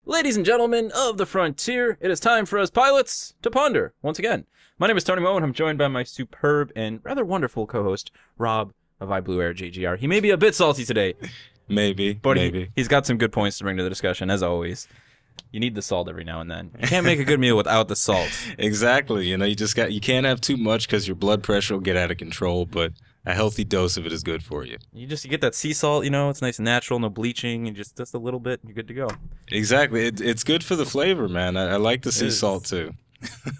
Ladies and gentlemen of the frontier, it is time for us pilots to ponder once again. My name is Tony Moe, and I'm joined by my superb and rather wonderful co-host, Rob of iBlueAir JGR. He may be a bit salty today. But he's got some good points to bring to the discussion, as always. You need the salt every now and then. You can't make a good meal without the salt. Exactly. You can't have too much because your blood pressure will get out of control, but a healthy dose of it is good for you. You get that sea salt, it's nice and natural, no bleaching, and just a little bit, and you're good to go. Exactly. It's good for the flavor, man. I like the sea salt, too.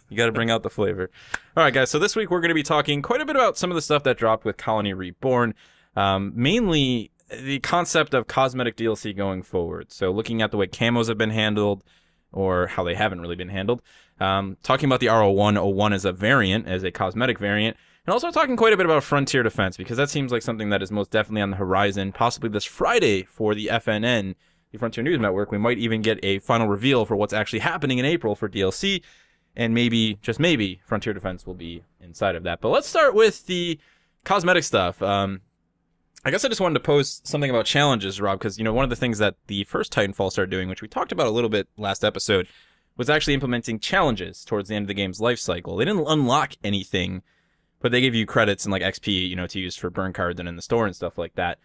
You got to bring out the flavor. All right, guys, so this week we're going to be talking quite a bit about some of the stuff that dropped with Colony Reborn, mainly the concept of cosmetic DLC going forward. So looking at the way camos have been handled, or how they haven't really been handled. Talking about the R0101 as a variant, as a cosmetic variant, and also talking quite a bit about Frontier Defense, because that seems like something that is most definitely on the horizon, possibly this Friday for the FNN, the Frontier News Network. We might even get a final reveal for what's actually happening in April for DLC, and maybe, just maybe, Frontier Defense will be inside of that. But let's start with the cosmetic stuff. I guess I just wanted to pose something about challenges, Rob, because, one of the things that the first Titanfall started doing, which we talked about a little bit last episode, was actually implementing challenges towards the end of the game's life cycle. They didn't unlock anything, but they gave you credits and XP, to use for burn cards and in the store and stuff like that.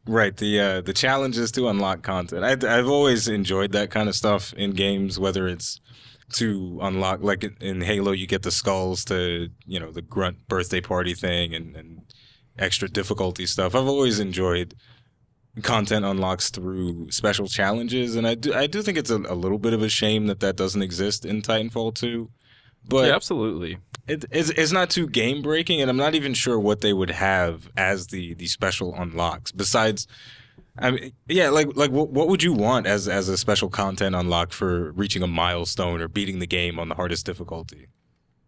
Right, the challenges to unlock content. I've always enjoyed that kind of stuff in games, whether it's to unlock, like in Halo, you get the skulls to, the grunt birthday party thing and extra difficulty stuff. I've always enjoyed content unlocks through special challenges, and I do think it's a little bit of a shame that doesn't exist in Titanfall 2. But yeah, absolutely. It's not too game breaking, and I'm not even sure what they would have as the special unlocks. Besides, what would you want as a special content unlock for reaching a milestone or beating the game on the hardest difficulty?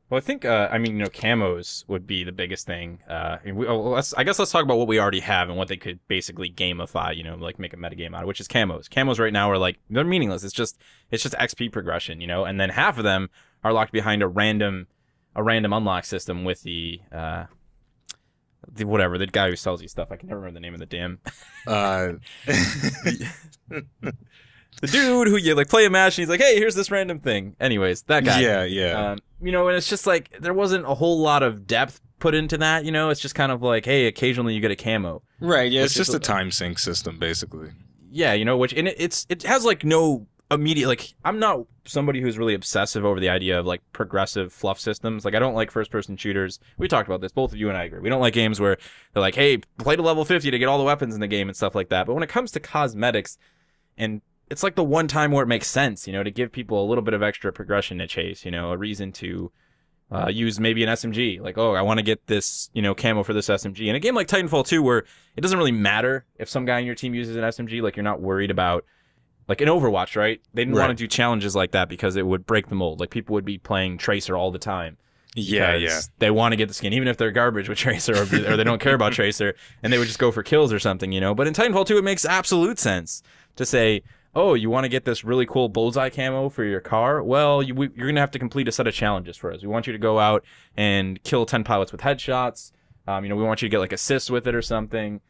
Well, I think camos would be the biggest thing. I guess let's talk about what we already have and what they could basically gamify. Make a metagame out of, which is camos. Camos right now are they're meaningless. It's just XP progression. And then half of them are locked behind a random unlock system with the guy who sells you stuff. I can never remember the name of the damn. The dude who you play a match and he's like, hey, here's this random thing. Anyways, that guy. Yeah. And it's just there wasn't a whole lot of depth put into that. It's just kind of hey, occasionally you get a camo. Right. Yeah. It's just a time sync system, basically. Yeah. It has no immediate, I'm not somebody who's really obsessive over the idea of progressive fluff systems. I don't like first person shooters. We talked about this. Both of you and I agree. We don't like games where they're hey, play to level 50 to get all the weapons in the game and stuff like that. But when it comes to cosmetics, and it's the one time where it makes sense, to give people a little bit of extra progression to chase, a reason to use maybe an SMG. I want to get this, camo for this SMG. In a game like Titanfall 2, where it doesn't really matter if some guy in your team uses an SMG, you're not worried about, in Overwatch, right? They didn't want to do challenges like that because it would break the mold. People would be playing Tracer all the time. Yeah. They want to get the skin, even if they're garbage with Tracer or they don't care about Tracer, and they would just go for kills or something, But in Titanfall 2, it makes absolute sense to say, oh, you want to get this really cool bullseye camo for your car? Well, you're going to have to complete a set of challenges for us. We want you to go out and kill 10 pilots with headshots. We want you to get assists with it or something.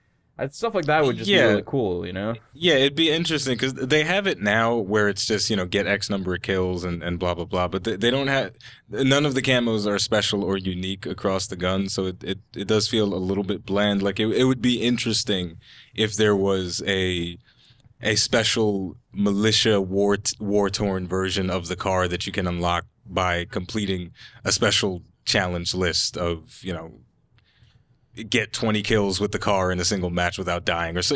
Stuff like that would just be really cool, Yeah, it'd be interesting because they have it now where it's just, get X number of kills and blah, blah, blah. But they don't have, none of the camos are special or unique across the gun. So it does feel a little bit bland. It would be interesting if there was a special militia war-torn version of the car that you can unlock by completing a special challenge list of, get 20 kills with the car in a single match without dying, or so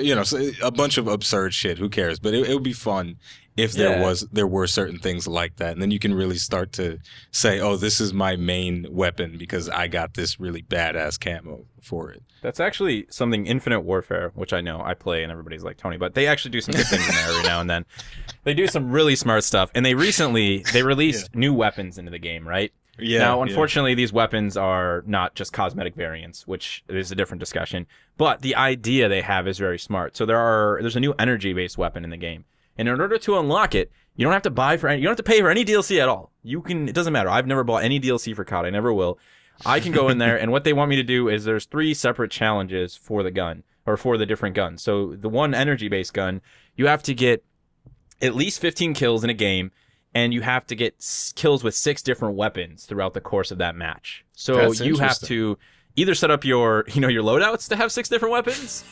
a bunch of absurd shit. Who cares? But it would be fun if there were certain things like that, and then you can really start to say, oh, this is my main weapon because I got this really badass camo for it. That's actually something Infinite Warfare, which I know I play and everybody's like, Tony, but they actually do some good things in there every now and then. They do some really smart stuff, and they released new weapons into the game, right? Yeah. Now, unfortunately, these weapons are not just cosmetic variants, which is a different discussion. But the idea they have is very smart. So there's a new energy-based weapon in the game, and in order to unlock it, you don't have to you don't have to pay for any DLC at all. It doesn't matter. I've never bought any DLC for COD. I never will. I can go in there, and what they want me to do is there's 3 separate challenges for the gun. or for the different guns. So the one energy-based gun, you have to get at least 15 kills in a game, and you have to get kills with 6 different weapons throughout the course of that match. So That's you have to either set up your your loadouts to have 6 different weapons,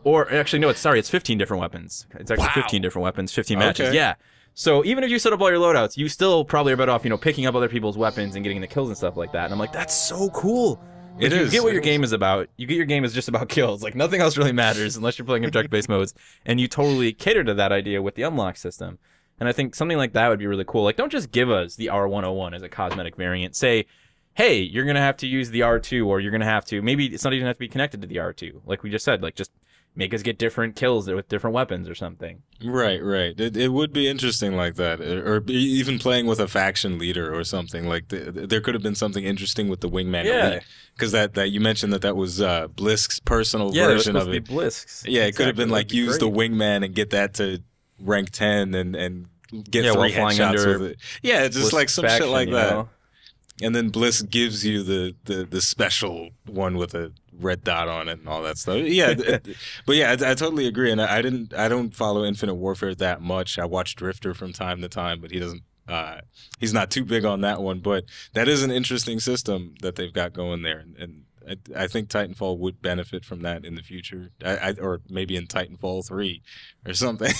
or actually no, it's 15 different weapons. It's actually 15 different weapons, 15 matches. Okay. Yeah. So even if you set up all your loadouts, you still probably are better off picking up other people's weapons and getting the kills and stuff like that. And I'm like, that's so cool. Like, you get what your game is about. You get your game is just about kills. Like nothing else really matters unless you're playing objective-based modes. And you totally cater to that idea with the unlock system. And I think something like that would be really cool. Like don't just give us the R101 as a cosmetic variant. Say, hey, you're going to have to use the R2, or you're going to have to, maybe it's not even have to be connected to the R2. Like we just said, like just make us get different kills with different weapons or something. Right. It would be interesting like that, or even playing with a faction leader or something. Like there could have been something interesting with the Wingman Elite, because that you mentioned that was Blisk's personal version of it. Yeah, it was supposed to be Blisk's. Yeah, it could have been like use the Wingman and get that to rank 10 and get 3 headshots with it. Yeah, just like some shit like that. And then Blisk gives you the special one with a red dot on it and all that stuff. Yeah, but yeah, I totally agree. And I don't follow Infinite Warfare that much. I watch Drifter from time to time, but he doesn't. He's not too big on that one. But that is an interesting system that they've got going there, and I think Titanfall would benefit from that in the future, or maybe in Titanfall 3 or something.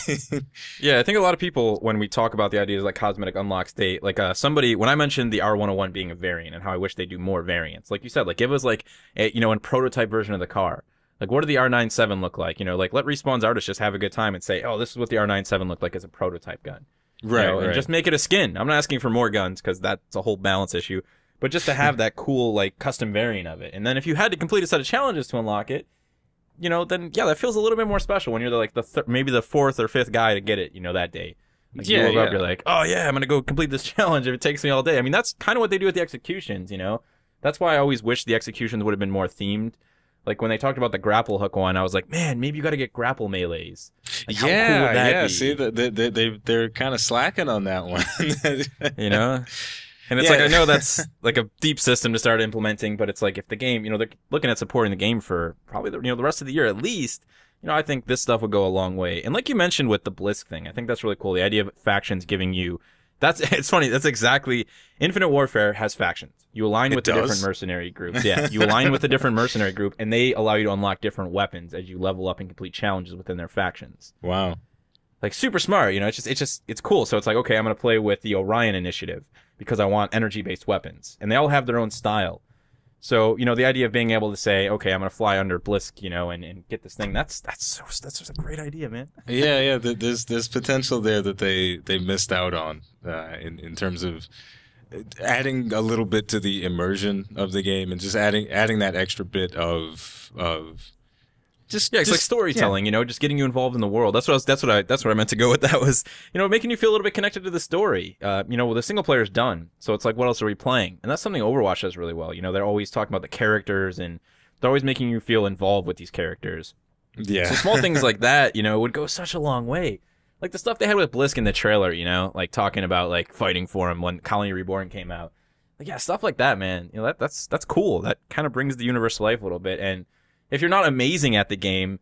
Yeah, I think a lot of people, when we talk about the ideas like cosmetic unlocks, they like somebody when I mentioned the R101 being a variant and how I wish they do more variants, like you said, like give us like a prototype version of the car. Like what did the R97 look like? Like let Respawn's artists just have a good time and say, oh, this is what the R97 looked like as a prototype gun. Right, and just make it a skin. I'm not asking for more guns because that's a whole balance issue. But just to have that cool, like, custom variant of it. And then if you had to complete a set of challenges to unlock it, then, yeah, that feels a little bit more special when you're maybe the 4th or 5th guy to get it, that day. Like, you woke up, you're like, oh, yeah, I'm going to go complete this challenge if it takes me all day. I mean, that's kind of what they do with the executions, That's why I always wish the executions would have been more themed. Like, when they talked about the grapple hook one, I was like, man, maybe you got to get grapple melees. Like, how cool would that be? See, they're kind of slacking on that one. And it's like, I know that's like a deep system to start implementing, but it's like if the game, they're looking at supporting the game for probably the rest of the year at least, I think this stuff would go a long way. And like you mentioned with the Blisk thing, I think that's really cool. The idea of factions giving you, it's funny, that's exactly, Infinite Warfare has factions. You align with the different mercenary groups. Yeah, you align with a different mercenary group, and they allow you to unlock different weapons as you level up and complete challenges within their factions. Wow. Like super smart, it's cool. So it's like, okay, I'm going to play with the Orion Initiative because I want energy-based weapons, and they all have their own style. So, the idea of being able to say, okay, I'm going to fly under Blisk, and get this thing, that's just a great idea, man. Yeah, there's potential there that they missed out on in terms of adding a little bit to the immersion of the game and just adding that extra bit of it's like storytelling, just getting you involved in the world. That's what I meant to go with. That was, making you feel a little bit connected to the story. The single player's done, so it's like, what else are we playing? And that's something Overwatch does really well. They're always talking about the characters, and they're always making you feel involved with these characters. Yeah. So small things like that, would go such a long way. Like the stuff they had with Blisk in the trailer, like talking about like fighting for him when Colony Reborn came out. Like, yeah, stuff like that, man. That's cool. That kind of brings the universe to life a little bit. And if you're not amazing at the game,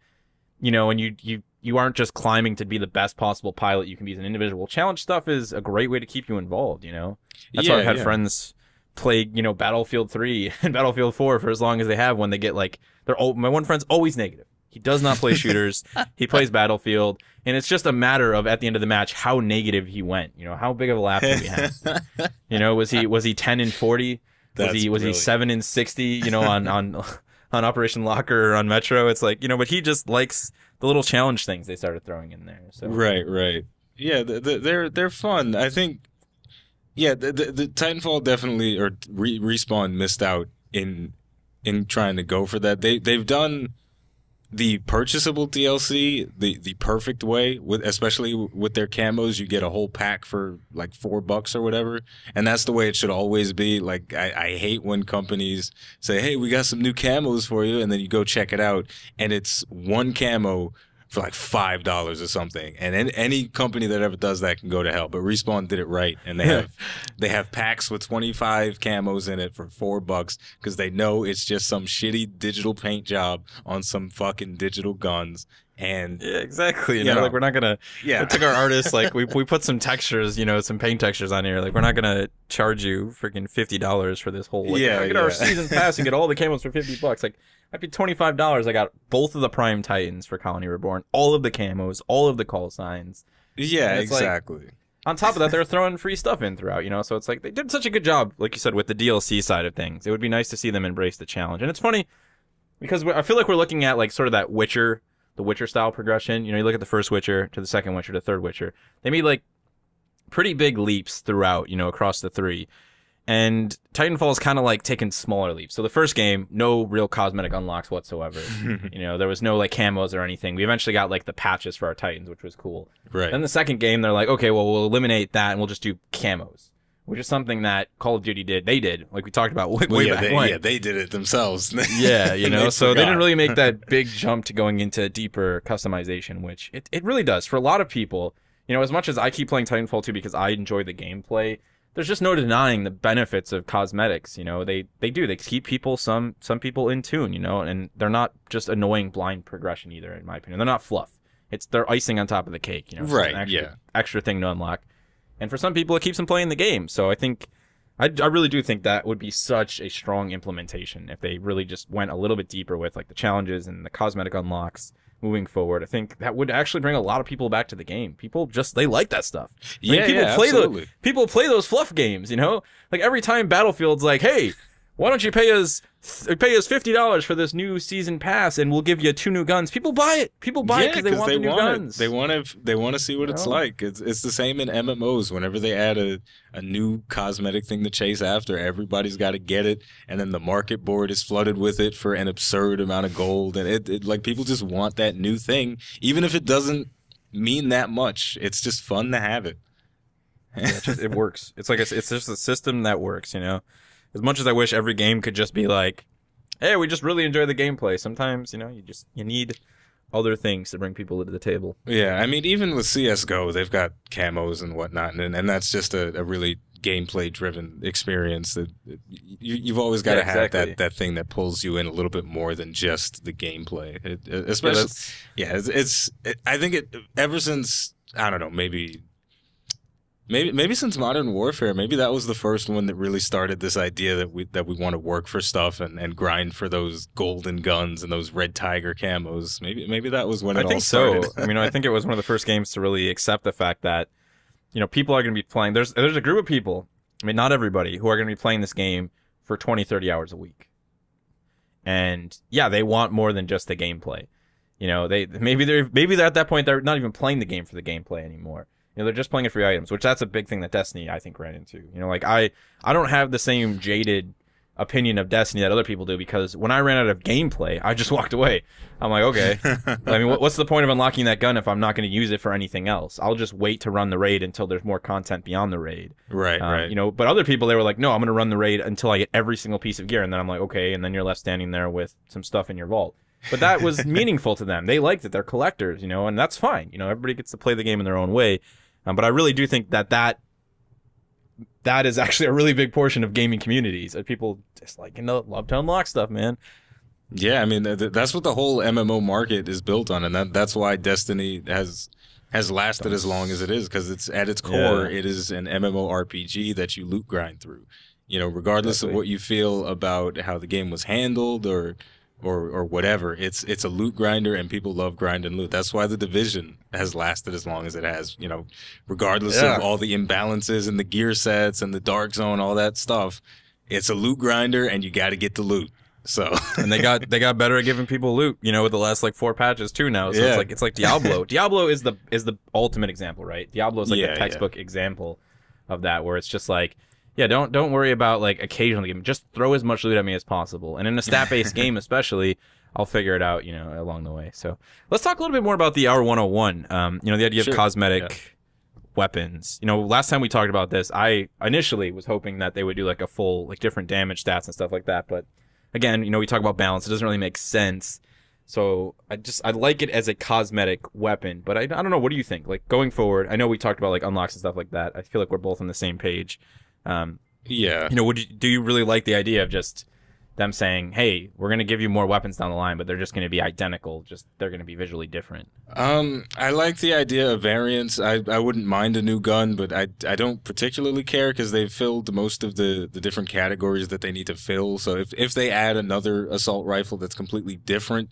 and you aren't just climbing to be the best possible pilot you can be as an individual, challenge stuff is a great way to keep you involved, That's why I've had friends play, Battlefield 3 and Battlefield 4 for as long as they have when they get like, my one friend's always negative. He does not play shooters. He plays Battlefield, and it's just a matter of at the end of the match how negative he went. How big of a laugh did we have? Was he 10 and 40? Was he 7 and 60? On Operation Locker or on Metro. It's like, but he just likes the little challenge things they started throwing in there. So right. Yeah, they're fun. I think. Yeah, the Titanfall definitely, or Respawn missed out in trying to go for that. They've done the purchasable DLC the perfect way, especially with their camos. You get a whole pack for like $4 or whatever, and that's the way it should always be. Like I hate when companies say, hey, we got some new camos for you, and then you go check it out and it's one camo for like $5 or something. And any company that ever does that can go to hell. But Respawn did it right, and they have packs with 25 camos in it for $4 because they know it's just some shitty digital paint job on some fucking digital guns. And yeah, exactly. You know, like we're not gonna. Yeah, it took our artists like we put some textures, you know, some paint textures on here. Like we're not gonna charge you freaking $50 for this whole. Like, get our season pass and get all the camos for $50. Like I'd be $25. I got both of the Prime Titans for Colony Reborn, all of the camos, all of the call signs. Yeah, exactly. Like, on top of that, they're throwing free stuff in throughout, you know. So it's like they did such a good job, like you said, with the DLC side of things. It would be nice to see them embrace the challenge. And it's funny because I feel like we're looking at like sort of that the Witcher style progression. You know, you look at the first Witcher to the second Witcher to the third Witcher. They made like pretty big leaps throughout, you know, across the three. And Titanfall is kind of like taking smaller leaps. So the first game, no real cosmetic unlocks whatsoever. You know, there was no like camos or anything. We eventually got like the patches for our Titans, which was cool. Right. Then the second game, they're like, okay, well, we'll eliminate that and we'll just do camos, which is something that Call of Duty did. They did, like we talked about way back when. Yeah, they did it themselves. Yeah, you know, so they didn't really make that big jump to going into deeper customization, which it really does for a lot of people. You know, as much as I keep playing Titanfall 2 because I enjoy the gameplay, there's just no denying the benefits of cosmetics. You know, they keep people, some people in tune, you know, and they're not just annoying blind progression either, in my opinion. They're not fluff. They're icing on top of the cake, you know. Right, extra thing to unlock. And for some people, it keeps them playing the game. So I think, I really do think that would be such a strong implementation if they really just went a little bit deeper with like the challenges and the cosmetic unlocks moving forward. I think that would actually bring a lot of people back to the game. People they like that stuff. Absolutely. People play those fluff games, you know? Like every time Battlefield's like, hey, why don't you pay us $50 for this new season pass and we'll give you 2 new guns? People buy it. People buy it because they want the new guns. They want to see what it's like. It's the same in MMOs. Whenever they add a new cosmetic thing to chase after, everybody's got to get it, and then the market board is flooded with it for an absurd amount of gold, and it like people just want that new thing, even if it doesn't mean that much. It's just fun to have it. Yeah, it works. It's like it's just a system that works, you know. As much as I wish every game could just be like, hey, we just really enjoy the gameplay. Sometimes, you know, you need other things to bring people to the table. Yeah, I mean, even with CSGO, they've got camos and whatnot, and that's just a really gameplay-driven experience. That you've always got to have that thing that pulls you in a little bit more than just the gameplay. I think ever since, I don't know, maybe since Modern Warfare, maybe that was the first one that really started this idea that we want to work for stuff and grind for those golden guns and those red tiger camos. Maybe that was when it all started. I mean, I think it was one of the first games to really accept the fact that, you know, people are going to be playing. There's a group of people, I mean, not everybody, who are going to be playing this game for 20, 30 hours a week. And yeah, they want more than just the gameplay. You know, maybe they're at that point, they're not even playing the game for the gameplay anymore. You know, they're just playing it for items, which that's a big thing that Destiny, I think, ran into. You know, like I don't have the same jaded opinion of Destiny that other people do, because when I ran out of gameplay, I just walked away. I'm like, okay. I mean, what's the point of unlocking that gun if I'm not going to use it for anything else? I'll just wait to run the raid until there's more content beyond the raid. Right. You know, but other people, they were like, no, I'm going to run the raid until I get every single piece of gear. And then I'm like, okay. And then you're left standing there with some stuff in your vault. But that was meaningful to them. They liked it. They're collectors, you know, and that's fine. You know, everybody gets to play the game in their own way. But I really do think that is actually a really big portion of gaming communities. People just like, you know, love to unlock stuff, man. Yeah, I mean, that's what the whole MMO market is built on, and that's why Destiny has lasted as long as it is, because it's at its core, it is an MMORPG that you loot grind through. You know, regardless of what you feel about how the game was handled or whatever, it's a loot grinder, and people love grind and loot. That's why The Division has lasted as long as it has, you know, regardless of all the imbalances and the gear sets and the dark zone, all that stuff. It's a loot grinder, and you got to get the loot. So and they got better at giving people loot, you know, with the last like 4 patches too now. So it's like Diablo. Diablo is the ultimate example, right? Diablo is like the textbook example of that, where it's just like, yeah, don't worry about like occasionally, just throw as much loot at me as possible. And in a stat-based game especially, I'll figure it out, you know, along the way. So let's talk a little bit more about the Hour 101. You know, the idea of cosmetic weapons. You know, last time we talked about this, I initially was hoping that they would do like a full, like different damage stats and stuff like that. But again, you know, we talk about balance. It doesn't really make sense. So I like it as a cosmetic weapon, but I don't know. What do you think? Like going forward, I know we talked about like unlocks and stuff like that. I feel like we're both on the same page. Yeah. You know, do you really like the idea of just them saying, "Hey, we're going to give you more weapons down the line, but they're just going to be identical. Just they're going to be visually different." I like the idea of variants. I wouldn't mind a new gun, but I don't particularly care because they've filled most of the different categories that they need to fill. So if they add another assault rifle that's completely different,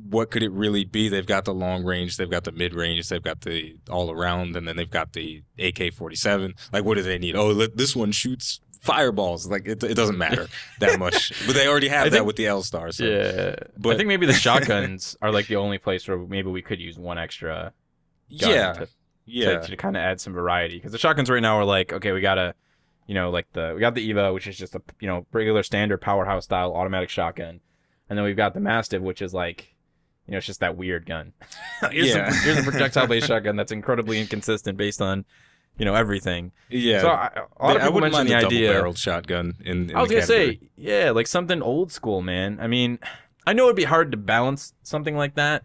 what could it really be? They've got the long range, they've got the mid range, they've got the all around, and then they've got the AK-47. Like, what do they need? Oh, this one shoots fireballs. Like, it doesn't matter that much. But they already have that with the L-Star. So. Yeah. But I think maybe the shotguns are like the only place where maybe we could use one extra gun to kind of add some variety. Because the shotguns right now are like, okay, we got a, you know, like we got the Eva, which is just a, you know, regular standard powerhouse style automatic shotgun. And then we've got the Mastiff, which is like, you know, it's just that weird gun. Here's a projectile-based shotgun that's incredibly inconsistent based on, you know, everything. Yeah. So a lot of people mention the idea. Double-barreled shotgun in I was the gonna category. say, yeah, like something old school, man. I mean, I know it'd be hard to balance something like that,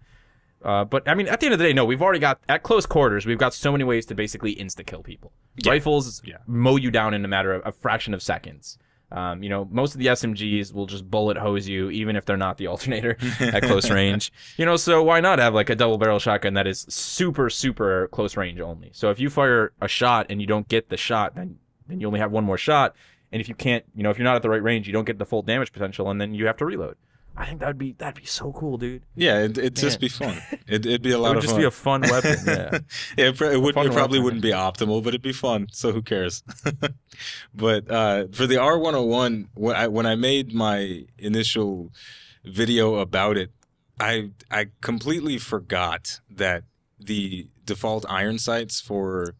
but I mean, at the end of the day, no, we've already got at close quarters. We've got so many ways to basically insta-kill people. Yeah. Rifles mow you down in a matter of a fraction of seconds. You know, most of the SMGs will just bullet hose you, even if they're not the alternator at close range. You know, so why not have like a double barrel shotgun that is super, super close range only? So if you fire a shot and you don't get the shot, then you only have one more shot. And if you can't, you know, if you're not at the right range, you don't get the full damage potential, and then you have to reload. I think that'd be so cool, dude. Yeah, it'd just be fun. It'd be a lot of fun. It would just be a fun weapon. Yeah, yeah. It probably wouldn't be optimal, but it'd be fun. So who cares? But for the R101, when I made my initial video about it, I completely forgot that the default iron sights for,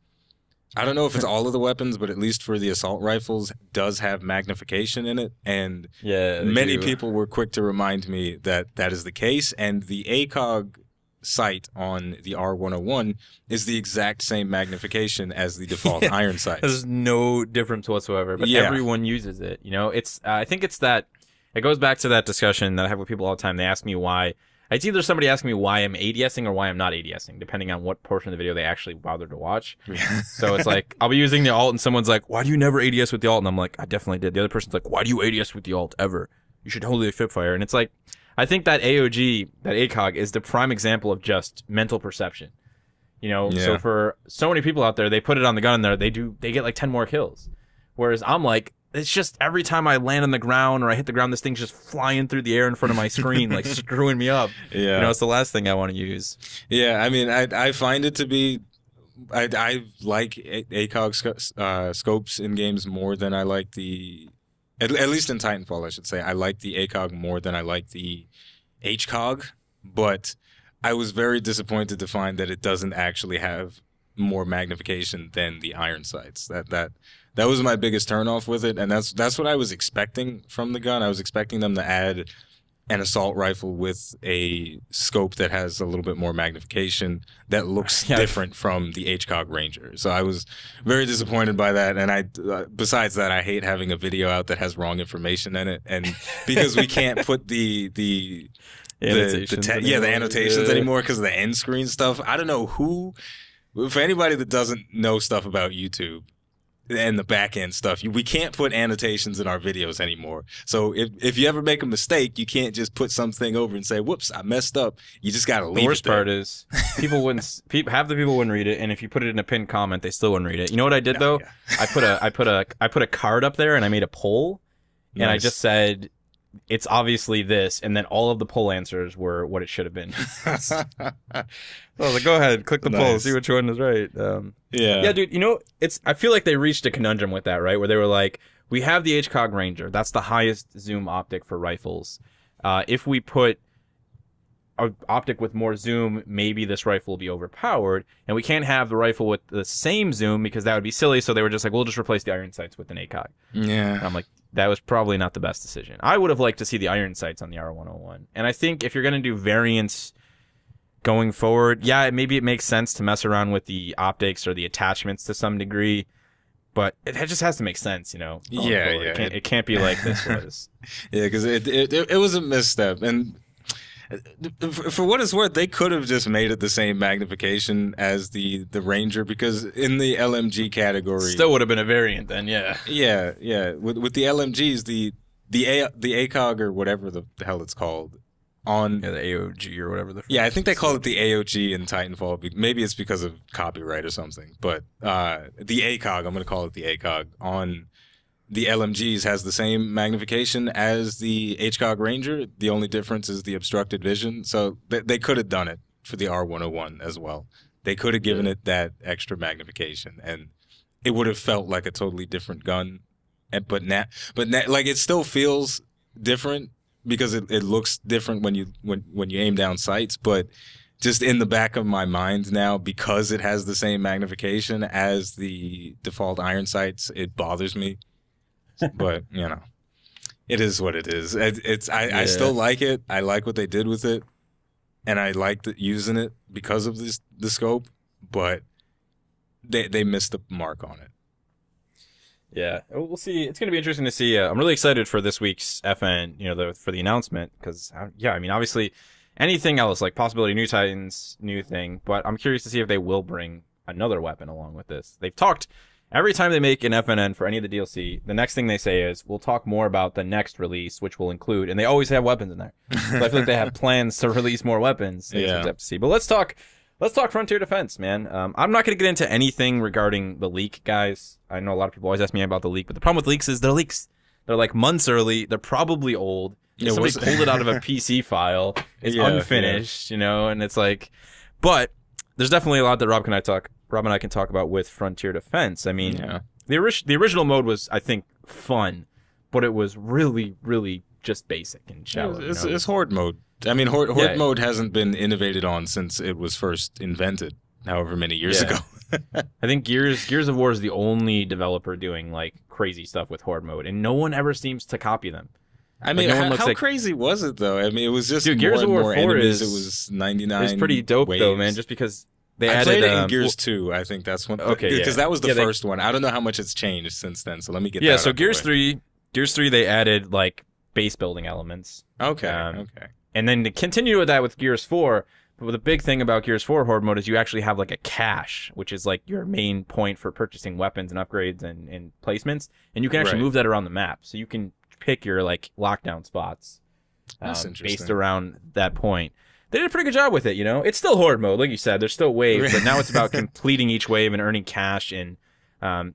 I don't know if it's all of the weapons, but at least for the assault rifles, does have magnification in it. And many people were quick to remind me that that is the case. And the ACOG sight on the R101 is the exact same magnification as the default iron sights. There's no difference whatsoever, but everyone uses it. You know, it's I think it's that, it goes back to that discussion that I have with people all the time. They ask me why. It's either somebody asking me why I'm ADSing or why I'm not ADSing, depending on what portion of the video they actually bothered to watch. So it's like, I'll be using the alt and someone's like, why do you never ADS with the alt? And I'm like, I definitely did. The other person's like, why do you ADS with the alt ever? You should totally flip fire. And it's like, I think that AOG, that ACOG, is the prime example of just mental perception. You know, so for so many people out there, they put it on the gun there, they get like 10 more kills. Whereas I'm like, it's just every time I land on the ground or I hit the ground, this thing's just flying through the air in front of my screen, like screwing me up. Yeah. You know, it's the last thing I want to use. Yeah, I mean, I find it to be, I like ACOG scopes in games more than I like the, at least in Titanfall, I should say. I like the ACOG more than I like the HCOG, but I was very disappointed to find that it doesn't actually have more magnification than the iron sights. That was my biggest turnoff with it, and that's what I was expecting from the gun. I was expecting them to add an assault rifle with a scope that has a little bit more magnification that looks different from the HCOG Ranger. So I was very disappointed by that, and besides that, I hate having a video out that has wrong information in it, and because we can't put the annotations anymore because of the end screen stuff. I don't know who. For anybody that doesn't know stuff about YouTube and the back end stuff, we can't put annotations in our videos anymore. So if you ever make a mistake, you can't just put something over and say, "Whoops, I messed up." You just got to leave it there. The worst part is half the people wouldn't read it, and if you put it in a pinned comment, they still wouldn't read it. You know what I did though? Yeah. I put a card up there and I made a poll, and I just said, it's obviously this, and then all of the poll answers were what it should have been. So I was like, go ahead, click the poll, see which one is right. Yeah, dude, you know, I feel like they reached a conundrum with that, right? Where they were like, we have the HCOG Ranger, that's the highest zoom optic for rifles. If we put an optic with more zoom, maybe this rifle will be overpowered, and we can't have the rifle with the same zoom because that would be silly, so they were just like, we'll just replace the iron sights with an ACOG. Yeah. And I'm like, that was probably not the best decision. I would have liked to see the iron sights on the R101. And I think if you're going to do variants going forward, maybe it makes sense to mess around with the optics or the attachments to some degree, but it just has to make sense, you know? Yeah. It can't be like this was. Yeah, because it was a misstep. And For what it's worth, they could have just made it the same magnification as the Ranger, because in the LMG category, Still would have been a variant then, yeah. yeah. With the LMGs, the ACOG or whatever the hell it's called on Yeah, the AOG or whatever the. yeah, I think they call it the AOG in Titanfall. Maybe it's because of copyright or something, but the ACOG, I'm going to call it the ACOG on the LMGs has the same magnification as the HCOG Ranger. The only difference is the obstructed vision. So they could have done it for the R101 as well. They could have given it that extra magnification, and it would have felt like a totally different gun. But now, like, it still feels different because it looks different when you aim down sights. But just in the back of my mind now, because it has the same magnification as the default iron sights, it bothers me. But it is what it is. I still like it. I like what they did with it, and I liked using it because of the scope. But they missed the mark on it. Yeah, we'll see. It's going to be interesting to see. I'm really excited for this week's FN, for the announcement, because, I mean, obviously, anything else, like possibility new Titans, new thing, but I'm curious to see if they will bring another weapon along with this. They've talked, every time they make an FNN for any of the DLC, the next thing they say is, we'll talk more about the next release, which will include, and they always have weapons in there. So I feel like they have plans to release more weapons. Yeah. Have to see. But let's talk Frontier Defense, man. I'm not going to get into anything regarding the leak, guys. I know a lot of people always ask me about the leak, but the problem with leaks is they're leaks. They're like months early. They're probably old. Somebody pulled it out of a PC file. It's unfinished, and it's like, but there's definitely a lot that Rob and I can talk about with Frontier Defense. I mean, the original mode was, I think, fun, but it was really, really just basic and shallow. It's horde mode. I mean, horde mode hasn't been innovated on since it was first invented, however many years ago. I think Gears of War is the only developer doing like crazy stuff with horde mode, and no one ever seems to copy them. I mean, how crazy was it though? I mean, it was just Gears of War 4 enemies. It was 99. It's pretty dope waves. Though, man. Just because they I added played it in Gears 2. I think that's one. Okay, because that was the first one. I don't know how much it's changed since then. So let me get that. Yeah, so Gears 3, they added like base building elements. Okay. Okay. And then to continue with that with Gears 4, but the big thing about Gears 4 horde mode is you actually have like a cache, which is like your main point for purchasing weapons and upgrades and placements, and you can actually move that around the map. So you can pick your like lockdown spots based around that point. They did a pretty good job with it, It's still horde mode, like you said. There's still waves, but now it's about completing each wave and earning cash. And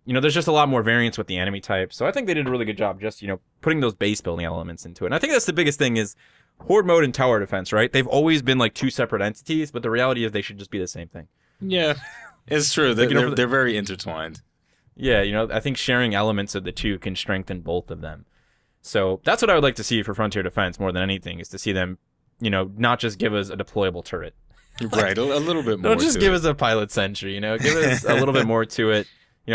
there's just a lot more variance with the enemy type. So I think they did a really good job just putting those base building elements into it. And I think that's the biggest thing is horde mode and tower defense, right? They've always been like two separate entities, but the reality is they should just be the same thing. Yeah, it's true. They're very intertwined. Yeah, I think sharing elements of the two can strengthen both of them. So that's what I would like to see for Frontier Defense more than anything, is to see them, not just give us a deployable turret. Right, a little bit more. Don't just give us a pilot sentry, give us a little bit more to it.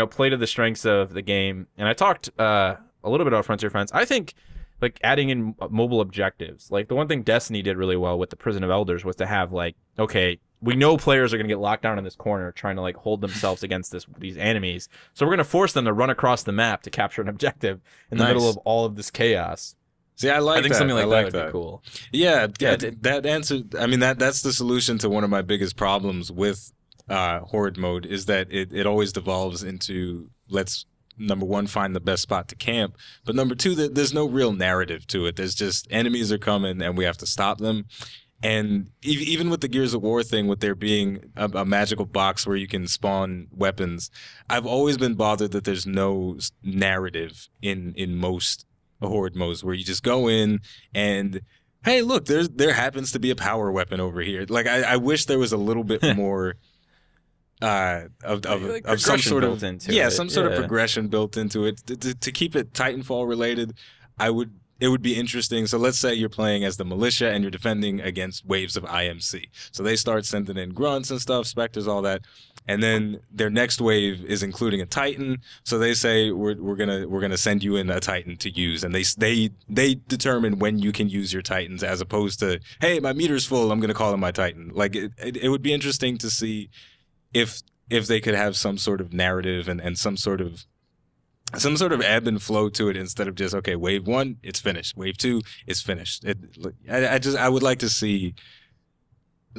Play to the strengths of the game. And I talked a little bit about Frontier Defense. I think like adding in mobile objectives. Like the one thing Destiny did really well with the Prison of Elders was to have like, okay, we know players are going to get locked down in this corner trying to like hold themselves against these enemies. So we're going to force them to run across the map to capture an objective in the middle of all of this chaos. See, I think something like that would be cool. Yeah, that answer. I mean, that's the solution to one of my biggest problems with horde mode is that it always devolves into let's, number one, find the best spot to camp, but number two, there's no real narrative to it. There's just enemies are coming and we have to stop them. And even with the Gears of War thing, with there being a magical box where you can spawn weapons, I've always been bothered that there's no narrative in most horde modes where you just go in and, hey, look, there happens to be a power weapon over here. Like I wish there was a little bit more of some sort of some sort of progression built into it to keep it Titanfall related. It would be interesting. So let's say you're playing as the militia and you're defending against waves of IMC. So they start sending in grunts and stuff, specters, all that. And then their next wave is including a Titan. So they say we're gonna send you in a Titan to use, and they determine when you can use your Titans, as opposed to, hey, my meter's full, I'm gonna call in my Titan. Like it would be interesting to see if they could have some sort of narrative and some sort of some sort of ebb and flow to it instead of just, okay, wave 1, it's finished. Wave 2, it's finished. I would like to see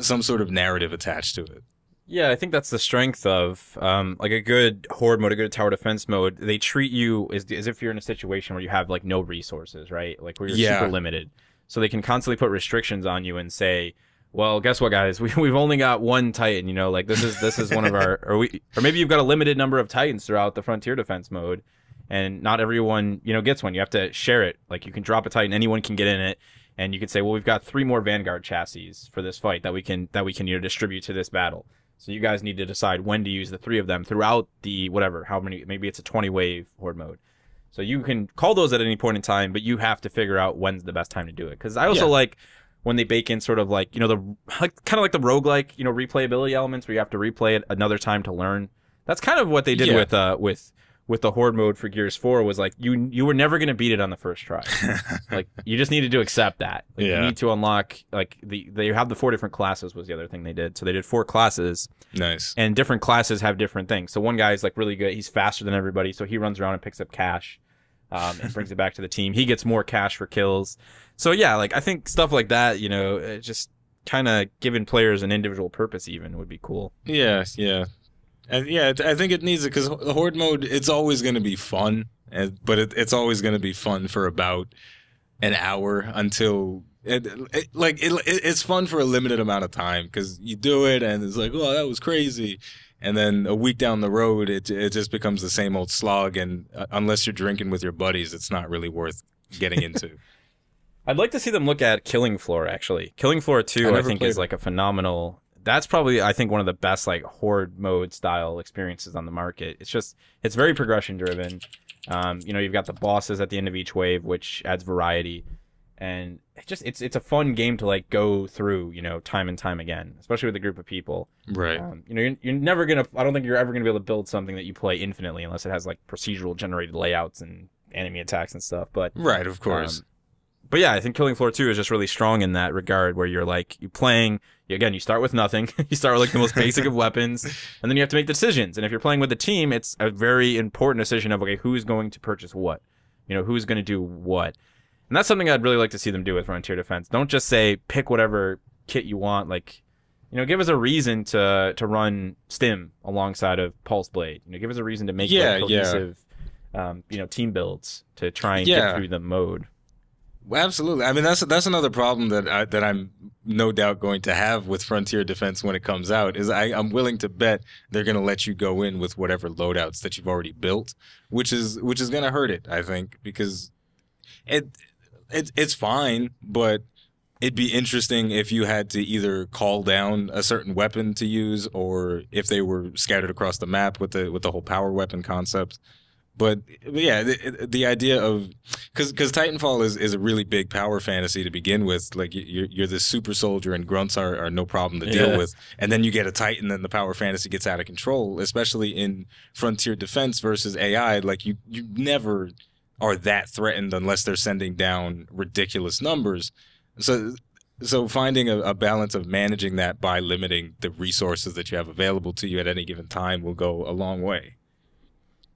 some sort of narrative attached to it. Yeah, I think that's the strength of like a good horde mode, a good tower defense mode. They treat you as if you're in a situation where you have like no resources, right? Like where you're super limited. So they can constantly put restrictions on you and say, well, guess what, guys? We've only got one Titan. You know, like this is one of our, or maybe you've got a limited number of Titans throughout the frontier defense mode, and not everyone gets one. You have to share it. Like you can drop a Titan, anyone can get in it, and you could say, well, we've got 3 more Vanguard chassis for this fight that we can distribute to this battle. So you guys need to decide when to use the 3 of them throughout the whatever, how many, maybe it's a 20 wave horde mode. So you can call those at any point in time, but you have to figure out when's the best time to do it. Because I also like when they bake in sort of like, the kind of like the roguelike, replayability elements where you have to replay it another time to learn. That's kind of what they did with the horde mode for Gears 4 was like you were never going to beat it on the first try. Like you just needed to accept that. Like, you need to unlock like they have the 4 different classes was the other thing they did. So they did 4 classes. Nice. And different classes have different things. So one guy is like really good. He's faster than everybody. So he runs around and picks up cash. And brings it back to the team. He gets more cash for kills. So yeah, like I think stuff like that, just kind of giving players an individual purpose even would be cool. Yeah. I think it needs it because the horde mode, it's always going to be fun, but it's always going to be fun for about an hour until it's fun for a limited amount of time because you do it and it's like, oh, that was crazy. And then a week down the road, it just becomes the same old slog. And unless you're drinking with your buddies, it's not really worth getting into. I'd like to see them look at Killing Floor, actually. Killing Floor 2, I think, is like a phenomenal... That's probably, I think, one of the best like horde mode style experiences on the market. It's very progression driven. You've got the bosses at the end of each wave, which adds variety. And it's a fun game to like go through, time and time again, especially with a group of people. Right. You're never gonna. I don't think you're ever gonna be able to build something that you play infinitely unless it has like procedural generated layouts and enemy attacks and stuff. But right, of course. But yeah, I think Killing Floor 2 is just really strong in that regard, where you're like you start with nothing. You start with like the most basic of weapons, and then you have to make decisions. And if you're playing with a team, it's a very important decision of okay, who's going to purchase what, who's going to do what. And that's something I'd really like to see them do with Frontier Defense. Don't just say, pick whatever kit you want. Like, give us a reason to run Stim alongside of Pulse Blade. Give us a reason to make cohesive, team builds to try and get through the mode. Absolutely. I mean, that's another problem that I'm no doubt going to have with Frontier Defense when it comes out is I'm willing to bet they're going to let you go in with whatever loadouts that you've already built, which is going to hurt it, I think, because it's fine, but it'd be interesting if you had to either call down a certain weapon to use or if they were scattered across the map with the whole power weapon concept. But yeah, the idea of because Titanfall is a really big power fantasy to begin with. Like you're this super soldier and grunts are no problem to deal with, and then you get a Titan and the power fantasy gets out of control. Especially in Frontier Defense versus AI, like you never are that threatened unless they're sending down ridiculous numbers. So finding a balance of managing that by limiting the resources that you have available to you at any given time will go a long way.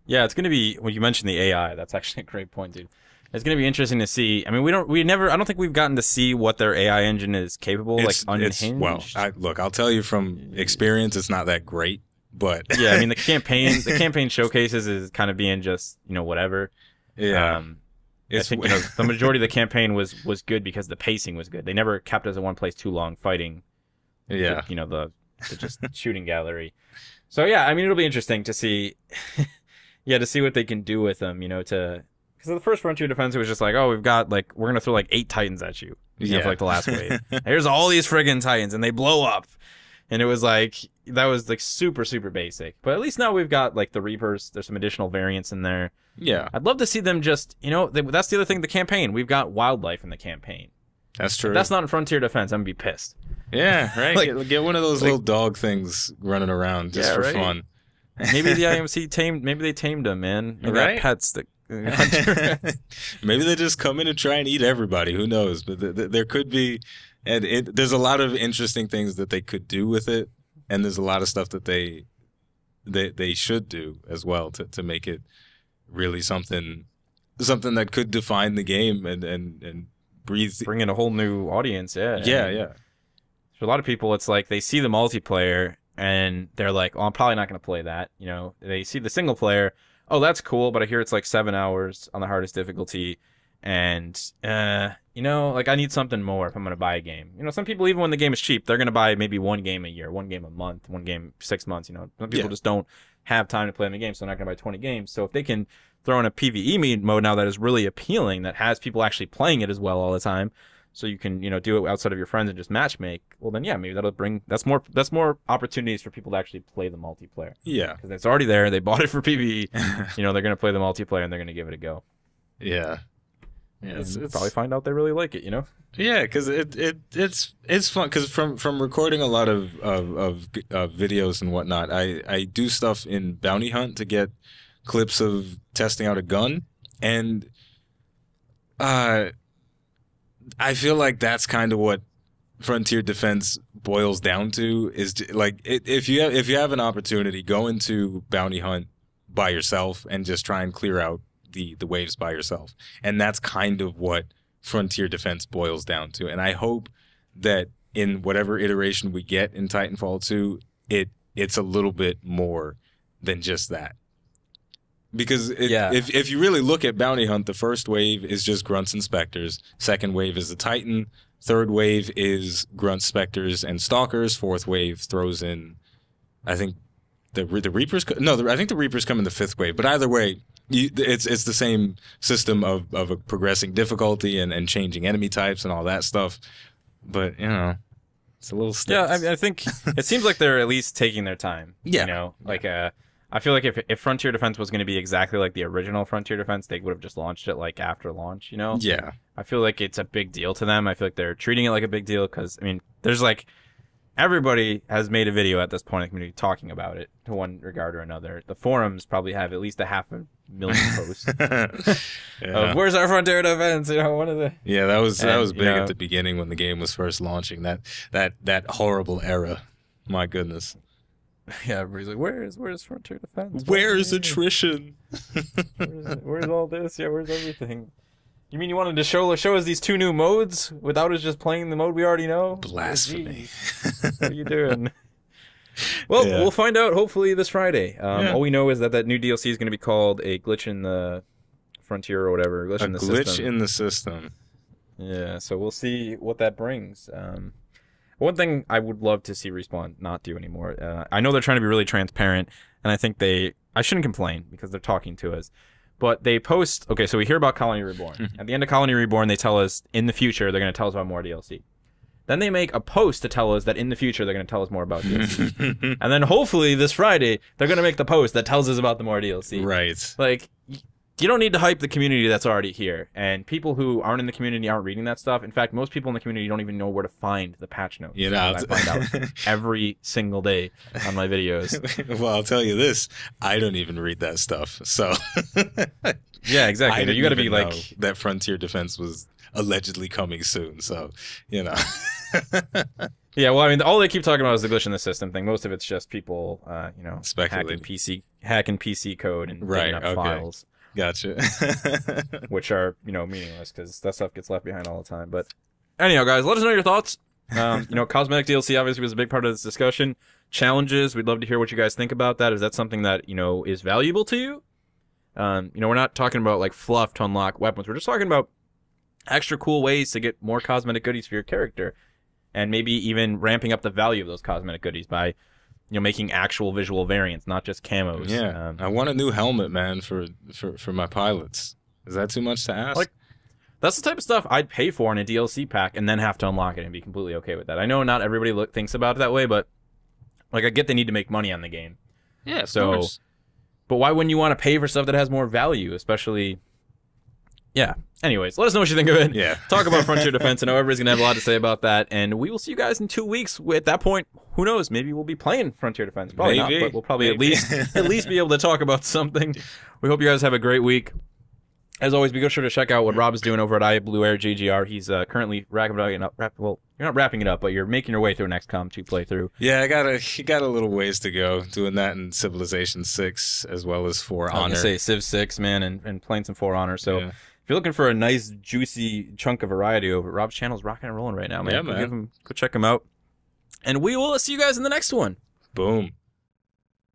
Yeah, it's going to be, when you mentioned the AI, that's actually a great point, dude. It's going to be interesting to see. I mean, I don't think we've gotten to see what their AI engine is capable, unhinged. I'll tell you from experience, it's not that great, but. Yeah, I mean, the campaign showcases is kind of being just, whatever. Yeah. I think, the majority of the campaign was good because the pacing was good. They never kept us in one place too long fighting. Yeah. The just shooting gallery. So, yeah, I mean, it'll be interesting to see. Yeah, to see what they can do with them, because the first Frontier Defense, it was just like, oh, we're going to throw like 8 Titans at you, for like the last wave. Here's all these friggin' Titans, and they blow up. And it was like, that was like super, super basic. But at least now we've got like the Reapers. There's some additional variants in there. Yeah. I'd love to see them just, that's the other thing, the campaign. We've got wildlife in the campaign. That's true. If that's not in Frontier Defense, I'm going to be pissed. Yeah, right. Get one of those little dog things running around just for fun. Maybe the IMC tamed them, man. They got pets that maybe they just come in and try and eat everybody. Who knows? But there could be, and there's a lot of interesting things that they could do with it, and there's a lot of stuff that they should do as well to make it really something that could define the game and breathe. Bring in a whole new audience. Yeah. Yeah. For a lot of people, it's like they see the multiplayer and they're like, "Oh, I'm probably not going to play that." You know, they see the single player. Oh, that's cool, but I hear it's like 7 hours on the hardest difficulty, and you know, like I need something more if I'm going to buy a game. You know, some people, even when the game is cheap, they're going to buy maybe one game a year, one game a month, one game 6 months. You know, some people just don't have time to play in the game, so they're not going to buy 20 games. So if they can throw in a PvE mode now that is really appealing, that has people actually playing it as well all the time, so you can, you know, do it outside of your friends and just matchmake, well then yeah, maybe that'll bring that's more opportunities for people to actually play the multiplayer. Yeah, because it's already there. They bought it for PvE. You know, they're gonna play the multiplayer and they're gonna give it a go. Yeah, it's probably find out they really like it. You know. Yeah, because it's fun. Because from recording a lot of videos and whatnot, I do stuff in Bounty Hunt to get clips of testing out a gun, and I feel like that's kind of what Frontier Defense boils down to, is like if you have an opportunity, go into Bounty Hunt by yourself and just try and clear out the waves by yourself. And that's kind of what Frontier Defense boils down to. And I hope that in whatever iteration we get in Titanfall 2, it's a little bit more than just that. Because if you really look at Bounty Hunt, the first wave is just Grunts and Spectres. Second wave is the Titan. Third wave is Grunts, Spectres, and Stalkers. Fourth wave throws in, I think, the Reapers. I think the Reapers come in the fifth wave. But either way, it's the same system of a progressing difficulty and changing enemy types and all that stuff. But, you know, it's a little stiff. Yeah, I think it seems like they're at least taking their time. Yeah. You know, like I feel like if Frontier Defense was going to be exactly like the original Frontier Defense, they would have just launched it like after launch, you know? Yeah. I feel like it's a big deal to them. I feel like they're treating it like a big deal because, I mean, there's like, everybody has made a video at this point in the community talking about it to one regard or another. The forums probably have at least 500,000 posts of where's our Frontier Defense? You know, one of the that was big at the beginning when the game was first launching. That horrible era. My goodness. Yeah, everybody's like, where's Frontier Defense? Where's attrition? Where's all this? Yeah, where's everything? You mean you wanted to show us these 2 new modes without us just playing the mode we already know? Blasphemy. What are you doing? Well, we'll find out hopefully this Friday. All we know is that new DLC is going to be called a glitch in the Frontier or whatever. Glitch in the system. Yeah, so we'll see what that brings. One thing I would love to see Respawn not do anymore. I know they're trying to be really transparent, and I think I shouldn't complain because they're talking to us. But they post, okay, so we hear about Colony Reborn. At the end of Colony Reborn, they tell us in the future they're going to tell us about more DLC. Then they make a post to tell us that in the future they're going to tell us more about DLC. And then hopefully this Friday, they're going to make the post that tells us about the more DLC. Right. Like, you don't need to hype the community that's already here. And people who aren't in the community aren't reading that stuff. In fact, most people in the community don't even know where to find the patch notes. You know, I find out every single day on my videos. Well, I'll tell you this. I don't even read that stuff. So yeah, exactly. You got to be like that Frontier Defense was allegedly coming soon. So, you know. Yeah, well, I mean, all they keep talking about is the glitch in the system thing. Most of it's just people, you know, hacking PC code and digging up files. Gotcha. Which are, you know, meaningless because that stuff gets left behind all the time. But anyhow, guys, let us know your thoughts. You know, cosmetic DLC obviously was a big part of this discussion. Challenges, we'd love to hear what you guys think about that. Is that something that, you know, is valuable to you? You know, we're not talking about like fluff to unlock weapons. We're just talking about extra cool ways to get more cosmetic goodies for your character. And maybe even ramping up the value of those cosmetic goodies by, you know, making actual visual variants, not just camos. Yeah, I want a new helmet, man, for my pilots. Is that too much to ask? Like, that's the type of stuff I'd pay for in a DLC pack and then have to unlock it and be completely okay with that. I know not everybody thinks about it that way, but like I get they need to make money on the game. Yeah, of course. But why wouldn't you want to pay for stuff that has more value, especially... Yeah. Anyways, let us know what you think of it. Yeah. Talk about Frontier Defense. I know everybody's going to have a lot to say about that. And we will see you guys in 2 weeks. At that point, who knows? Maybe we'll be playing Frontier Defense. Probably not, but we'll probably at least be able to talk about something. We hope you guys have a great week. As always, be sure to check out what Rob is doing over at iBlueAir GGR. He's currently racking up. Well, you're not wrapping it up, but you're making your way through an XCOM 2 playthrough. Yeah, you got a little ways to go doing that in Civilization 6 as well as For Honor. I was gonna say Civ 6, man, and playing some For Honor. So if you're looking for a nice juicy chunk of variety over, Rob's channel's rocking and rolling right now, man. Yeah, man. Go check him out. And we will see you guys in the next one. Boom.